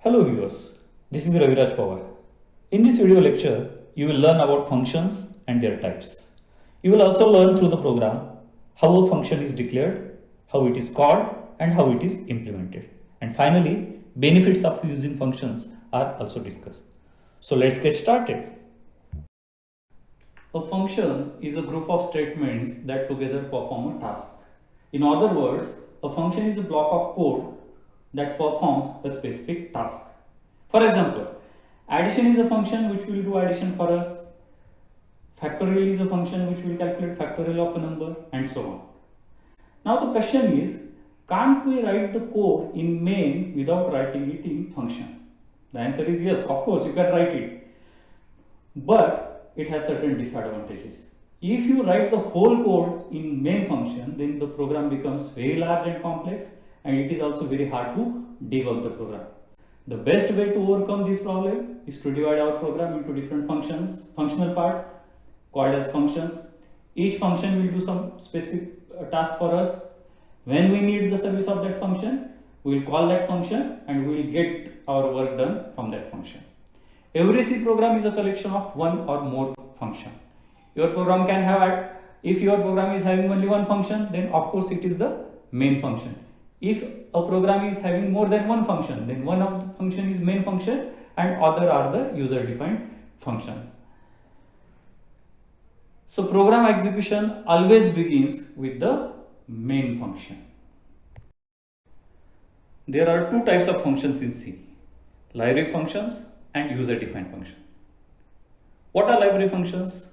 Hello viewers, this is Raviraj Pawar. In this video lecture, you will learn about functions and their types. You will also learn through the program how a function is declared, how it is called and how it is implemented. And finally, benefits of using functions are also discussed. So let's get started. A function is a group of statements that together perform a task. In other words, a function is a block of code that performs a specific task. For example, addition is a function which will do addition for us, factorial is a function which will calculate factorial of a number, and so on. Now the question is, can't we write the code in main without writing it in function? The answer is yes, of course you can write it, but it has certain disadvantages. If you write the whole code in main function, then the program becomes very large and complex, and it is also very hard to debug the program. The best way to overcome this problem is to divide our program into different functional parts called as functions. Each function will do some specific task for us. When we need the service of that function, we will call that function and we will get our work done from that function. Every C program is a collection of one or more function. Your program can have, if your program is having only one function, then of course it is the main function. If a program is having more than one function, then one of the function is main function and other are the user defined function. So program execution always begins with the main function. There are two types of functions in C: library functions and user defined function. What are library functions?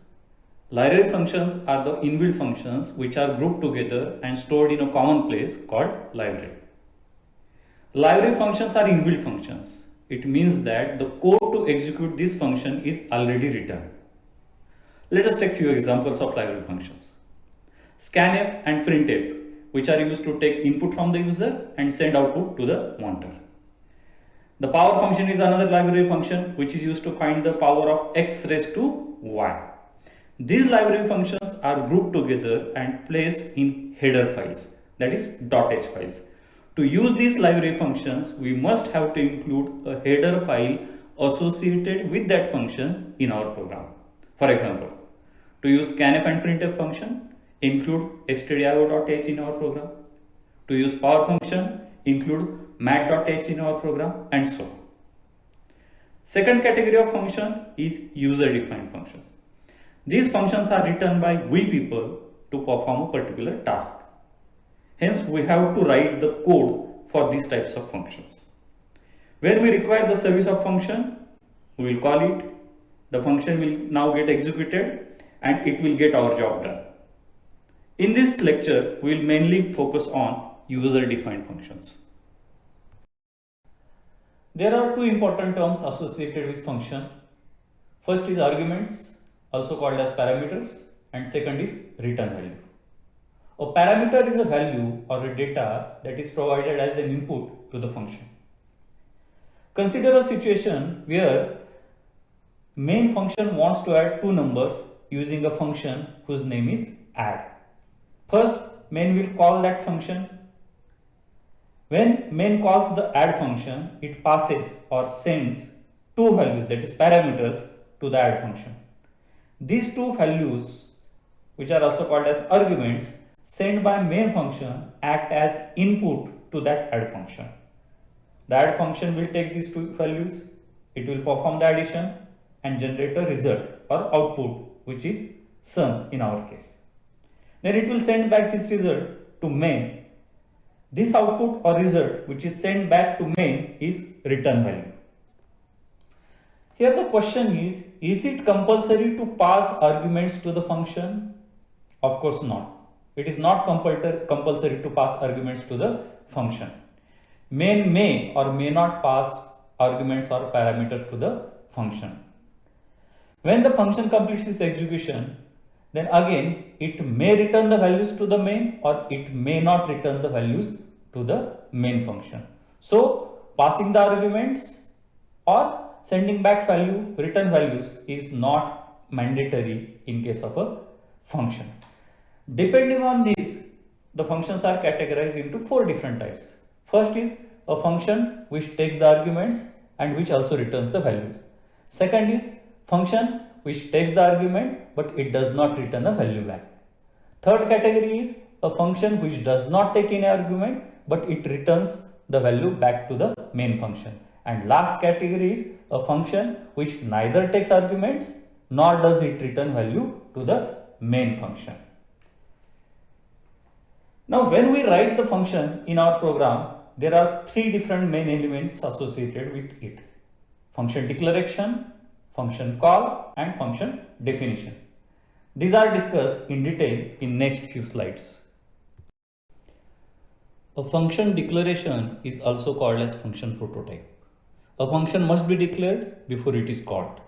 Library functions are the inbuilt functions which are grouped together and stored in a common place called library. Library functions are inbuilt functions. It means that the code to execute this function is already written. Let us take few examples of library functions. Scanf and printf, which are used to take input from the user and send output to the monitor. The power function is another library function which is used to find the power of x raised to y. These library functions are grouped together and placed in header files, that is .h files. To use these library functions, we must have to include a header file associated with that function in our program. For example, to use scanf and printf function, include stdio.h in our program. To use power function, include mat.h in our program, and so on. Second category of function is user defined functions. These functions are written by we people to perform a particular task. Hence, we have to write the code for these types of functions. When we require the service of function, we will call it. The function will now get executed and it will get our job done. In this lecture, we will mainly focus on user defined functions. There are two important terms associated with function. First is arguments, also called as parameters, and second is return value. A parameter is a value or a data that is provided as an input to the function. Consider a situation where main function wants to add two numbers using a function whose name is add. First, main will call that function. When main calls the add function, it passes or sends two values, that is parameters, to the add function. These two values, which are also called as arguments, sent by main function act as input to that add function. The add function will take these two values, it will perform the addition and generate a result or output, which is sum in our case. Then it will send back this result to main. This output or result which is sent back to main is return value. Here the question is it compulsory to pass arguments to the function? Of course not. It is not compulsory to pass arguments to the function. Main may or may not pass arguments or parameters to the function. When the function completes its execution, then again it may return the values to the main or it may not return the values to the main function. So passing the arguments or sending back return values is not mandatory in case of a function. Depending on this, the functions are categorized into four different types. First is a function which takes the arguments and which also returns the value. Second is function which takes the argument but it does not return a value back. Third category is a function which does not take any argument but it returns the value back to the main function. And last category is a function which neither takes arguments nor does it return value to the main function. Now when we write the function in our program, there are three different main elements associated with it: function declaration, function call and function definition. These are discussed in detail in next few slides. A function declaration is also called as function prototype. A function must be declared before it is called.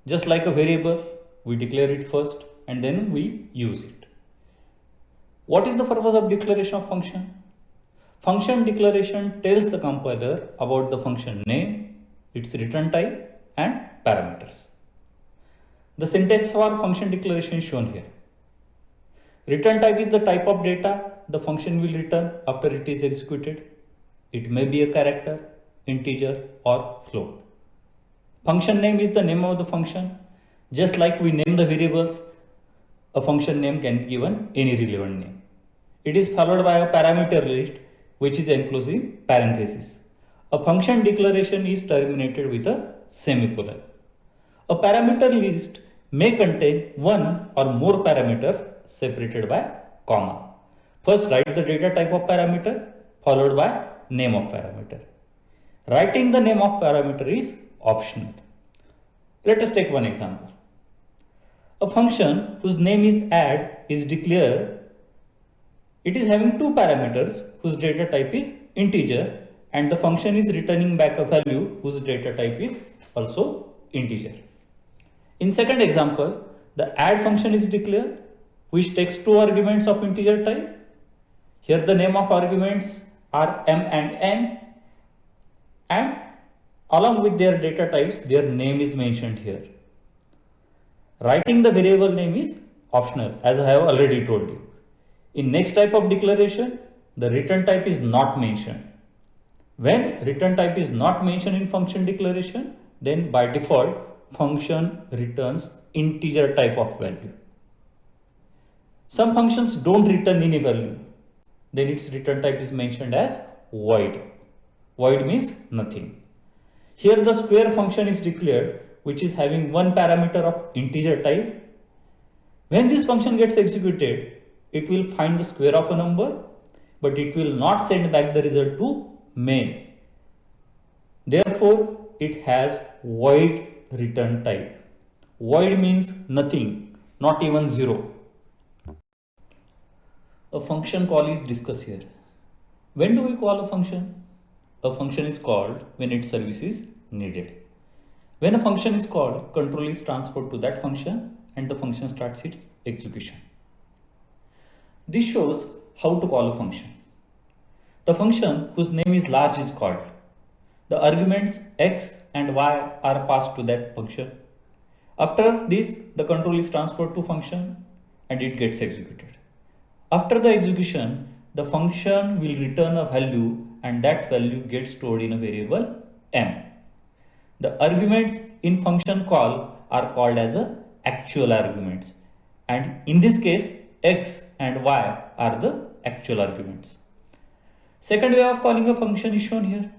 Just like a variable, we declare it first and then we use it. What is the purpose of declaration of function? Function declaration tells the compiler about the function name, its return type and parameters. The syntax for function declaration is shown here. Return type is the type of data the function will return after it is executed. It may be a character, integer or float. Function name is the name of the function. Just like we name the variables, a function name can be given any relevant name. It is followed by a parameter list which is enclosed in parentheses. A function declaration is terminated with a semicolon. A parameter list may contain one or more parameters separated by comma. First write the data type of parameter followed by name of parameter. Writing the name of parameter is optional. Let us take one example. A function whose name is add is declared. It is having two parameters whose data type is integer and the function is returning back a value whose data type is also integer. In second example, the add function is declared which takes two arguments of integer type. Here the name of arguments are m and n and along with their data types their name is mentioned here. Writing the variable name is optional as I have already told you. In next type of declaration, the return type is not mentioned. When return type is not mentioned in function declaration, then by default function returns integer type of value. Some functions don't return any value. Then its return type is mentioned as void. Void means nothing. Here the square function is declared which is having one parameter of integer type. When this function gets executed, it will find the square of a number, but it will not send back the result to main. Therefore, it has void return type. Void means nothing, not even zero. A function call is discussed here. When do we call a function? A function is called when its service is needed. When a function is called, control is transferred to that function and the function starts its execution. This shows how to call a function. The function whose name is large is called. The arguments x and y are passed to that function. After this, the control is transferred to function and it gets executed. After the execution, the function will return a value and that value gets stored in a variable m. The arguments in function call are called as actual arguments, and in this case x and y are the actual arguments. Second way of calling a function is shown here.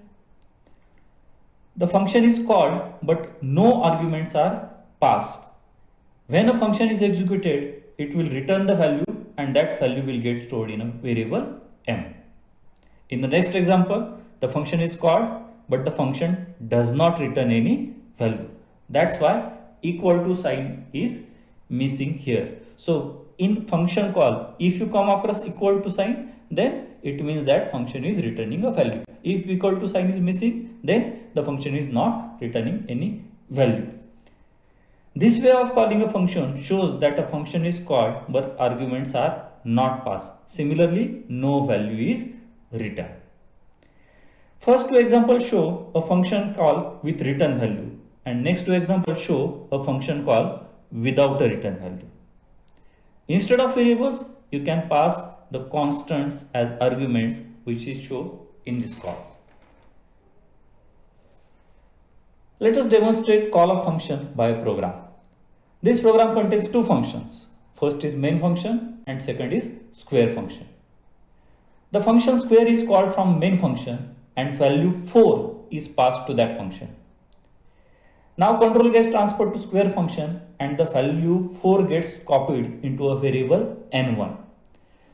The function is called but no arguments are passed. When a function is executed, it will return the value and that value will get stored in a variable m. In the next example, the function is called but the function does not return any value. That's why equal to sign is missing here. So in function call, if you come across equal to sign, then it means that function is returning a value. If equal to sign is missing, then the function is not returning any value. This way of calling a function shows that a function is called but arguments are not passed. Similarly, no value is returned. First two examples show a function call with return value and next two examples show a function call without a return value. Instead of variables, you can pass the constants as arguments which is shown in this call. Let us demonstrate call of function by a program. This program contains two functions. First is main function and second is square function. The function square is called from main function and value 4 is passed to that function. Now control gets transferred to square function and the value 4 gets copied into a variable n1.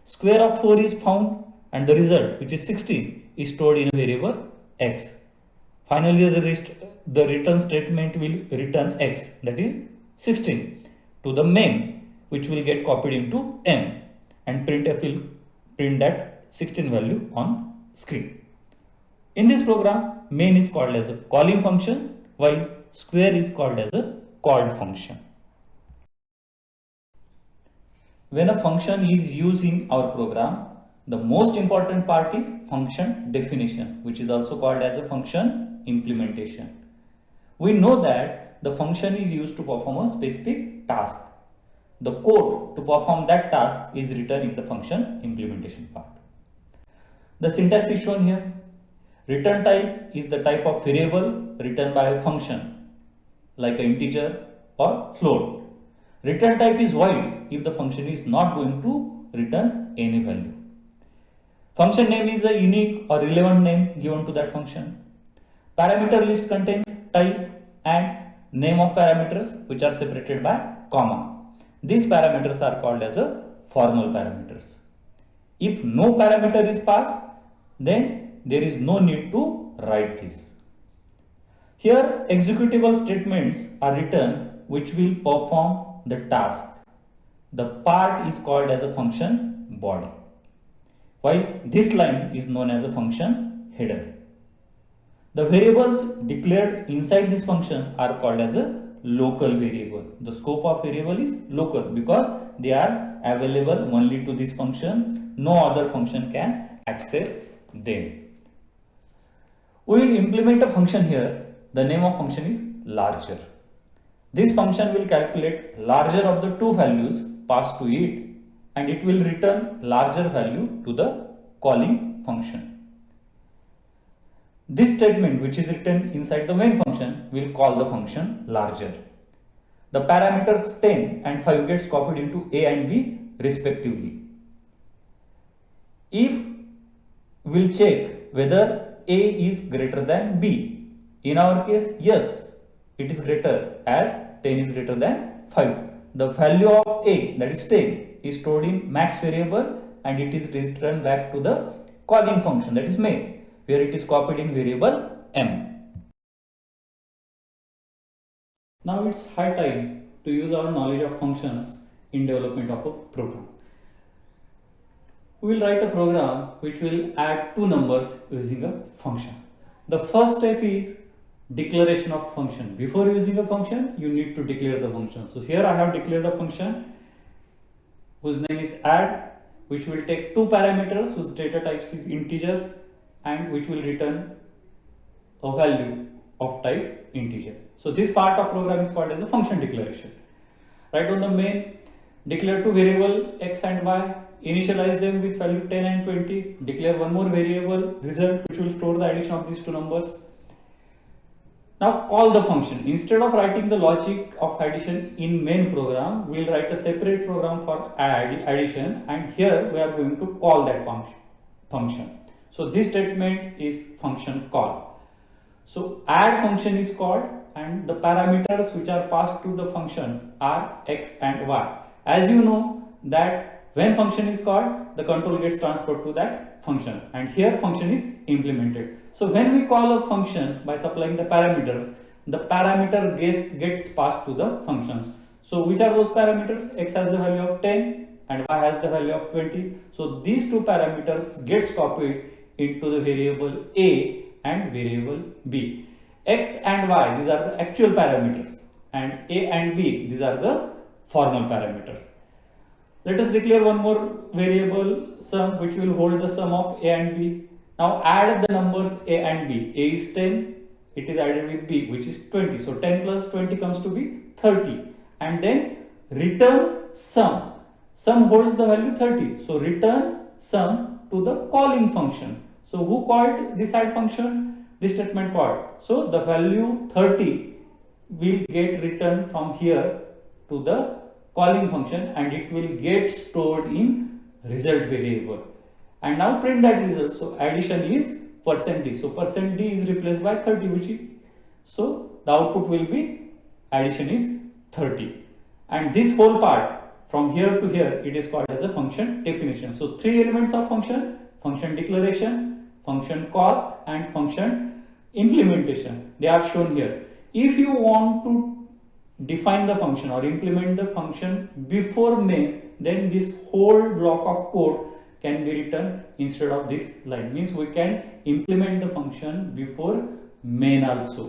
Square of 4 is found and the result, which is 16, is stored in a variable x. Finally, the return statement will return x, that is 16, to the main, which will get copied into m, and printf will print that 16 value on screen. In this program, main is called as a calling function while square is called as a called function. When a function is used in our program, the most important part is function definition, which is also called as a function implementation. We know that the function is used to perform a specific task. The code to perform that task is written in the function implementation part. The syntax is shown here. Return type is the type of variable written by a function, like an integer or float. Return type is void if the function is not going to return any value. Function name is a unique or relevant name given to that function. Parameter list contains type and name of parameters which are separated by comma. These parameters are called as a formal parameters. If no parameter is passed, then there is no need to write this. Here executable statements are written which will perform the task. The part is called as a function body, while this line is known as a function header. The variables declared inside this function are called as a local variable. The scope of variable is local because they are available only to this function. No other function can access them. We will implement a function here. The name of function is larger. This function will calculate larger of the two values passed to it and it will return larger value to the calling function. This statement, which is written inside the main function, will call the function larger. The parameters 10 and 5 gets copied into a and b respectively. If we'll check whether a is greater than b. In our case, yes, it is greater as 10 is greater than 5. The value of a, that is 10, is stored in max variable and it is returned back to the calling function, that is main, where it is copied in variable m. Now it's high time to use our knowledge of functions in development of a program. We will write a program which will add two numbers using a function. The first step is declaration of function. Before using a function, you need to declare the function. So here I have declared a function whose name is add, which will take two parameters whose data types is integer and which will return a value of type integer. So this part of program is called as a function declaration. Write on the main, declare two variable x and y, initialize them with value 10 and 20, declare one more variable result which will store the addition of these two numbers. Now call the function. Instead of writing the logic of addition in main program, we will write a separate program for addition and here we are going to call that function. So this statement is function call. So add function is called and the parameters which are passed to the function are x and y. As you know that when function is called, the control gets transferred to that function and here function is implemented. So when we call a function by supplying the parameters, the parameter gets passed to the functions. So which are those parameters? X has the value of 10 and y has the value of 20. So these two parameters gets copied into the variable a and variable b. X and y, these are the actual parameters and a and b, these are the formal parameters. Let us declare one more variable sum which will hold the sum of a and b. Now add the numbers a and b. A is 10, it is added with b which is 20. So 10 plus 20 comes to be 30 and then return sum. Sum holds the value 30. So return sum to the calling function. So who called this add function? this statement called. So the value 30 will get returned from here to the calling function, and it will get stored in result variable. And now print that result. So addition is %d. So %d is replaced by 30, which is, so the output will be addition is 30. And this whole part from here to here, it is called as a function definition. So 3 elements of function: function declaration, function call, and function implementation. They are shown here. If you want to define the function or implement the function before main, then this whole block of code can be written instead of this line. Means we can implement the function before main also.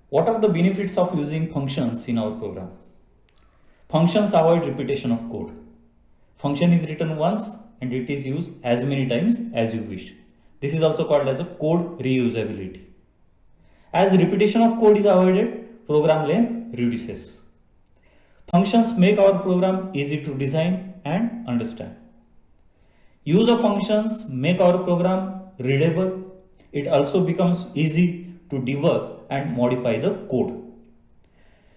What are the benefits of using functions in our program? Functions avoid repetition of code. Function is written once and it is used as many times as you wish. This is also called as a code reusability. As repetition of code is avoided, program length reduces. Functions make our program easy to design and understand. Use of functions make our program readable. It also becomes easy to debug and modify the code.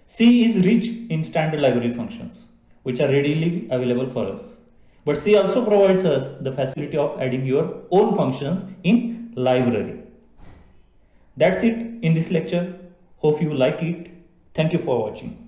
C is rich in standard library functions, which are readily available for us. But C also provides us the facility of adding your own functions in library. That's it in this lecture. Hope you like it. Thank you for watching.